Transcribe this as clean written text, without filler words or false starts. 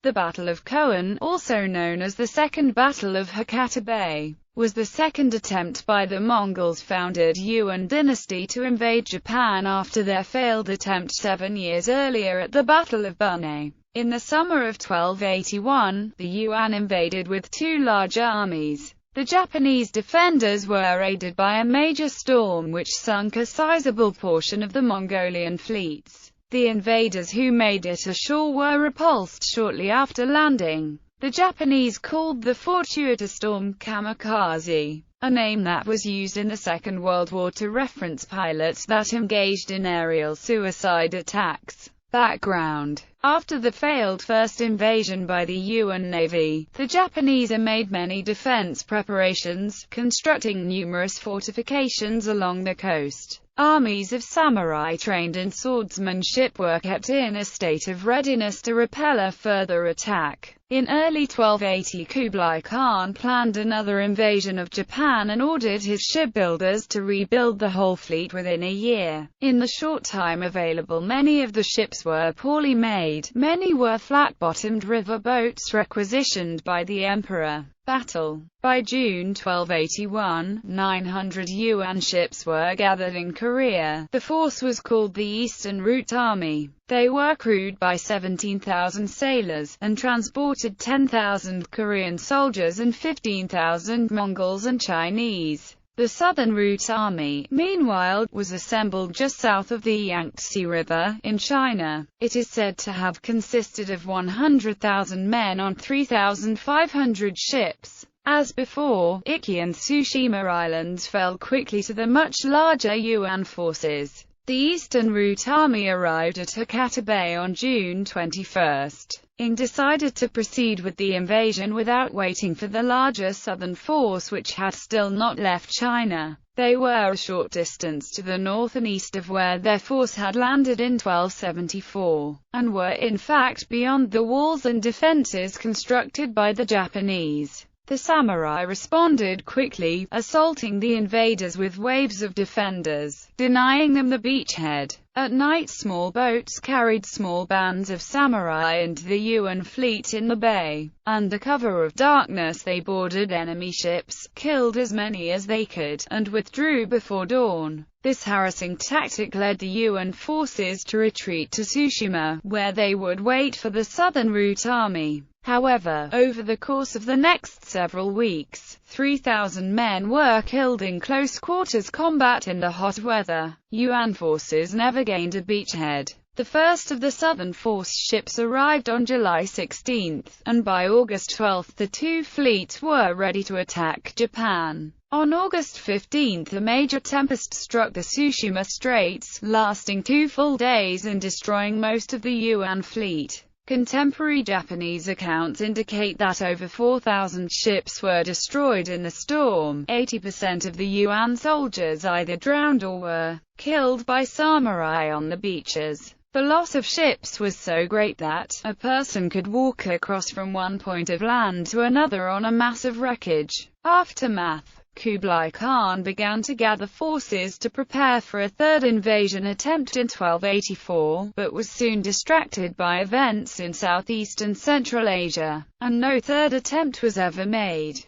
The Battle of Kōan, also known as the Second Battle of Hakata Bay, was the second attempt by the Mongols-founded Yuan dynasty to invade Japan after their failed attempt 7 years earlier at the Battle of Bunei. In the summer of 1281, the Yuan invaded with 2 large armies. The Japanese defenders were aided by a major storm which sunk a sizable portion of the Mongolian fleets. The invaders who made it ashore were repulsed shortly after landing. The Japanese called the fortuitous storm kamikaze, a name that was used in the Second World War to reference pilots that engaged in aerial suicide attacks. Background: after the failed first invasion by the Yuan Navy, the Japanese made many defense preparations, constructing numerous fortifications along the coast. Armies of samurai trained in swordsmanship were kept in a state of readiness to repel a further attack. In early 1280, Kublai Khan planned another invasion of Japan and ordered his shipbuilders to rebuild the whole fleet within a year. In the short time available, many of the ships were poorly made. Many were flat-bottomed river boats requisitioned by the emperor. Battle. By June 1281, 900 Yuan ships were gathered in Korea. The force was called the Eastern Route Army. They were crewed by 17,000 sailors, and transported 10,000 Korean soldiers and 15,000 Mongols and Chinese. The Southern Route Army, meanwhile, was assembled just south of the Yangtze River, in China. It is said to have consisted of 100,000 men on 3,500 ships. As before, Iki and Tsushima Islands fell quickly to the much larger Yuan forces. The Eastern Route Army arrived at Hakata Bay on June 21. Ing decided to proceed with the invasion without waiting for the larger southern force which had still not left China. They were a short distance to the north and east of where their force had landed in 1274, and were in fact beyond the walls and defenses constructed by the Japanese. The samurai responded quickly, assaulting the invaders with waves of defenders, denying them the beachhead. At night, small boats carried small bands of samurai into the Yuan fleet in the bay. Under cover of darkness they boarded enemy ships, killed as many as they could, and withdrew before dawn. This harassing tactic led the Yuan forces to retreat to Tsushima, where they would wait for the Southern Route Army. However, over the course of the next several weeks, 3,000 men were killed in close-quarters combat in the hot weather. Yuan forces never gained a beachhead. The first of the Southern Force ships arrived on July 16, and by August 12 the 2 fleets were ready to attack Japan. On August 15, a major tempest struck the Tsushima Straits, lasting 2 full days and destroying most of the Yuan fleet. Contemporary Japanese accounts indicate that over 4,000 ships were destroyed in the storm. 80% of the Yuan soldiers either drowned or were killed by samurai on the beaches. The loss of ships was so great that a person could walk across from one point of land to another on a mass of wreckage. Aftermath. Kublai Khan began to gather forces to prepare for a third invasion attempt in 1284, but was soon distracted by events in Southeast and Central Asia, and no third attempt was ever made.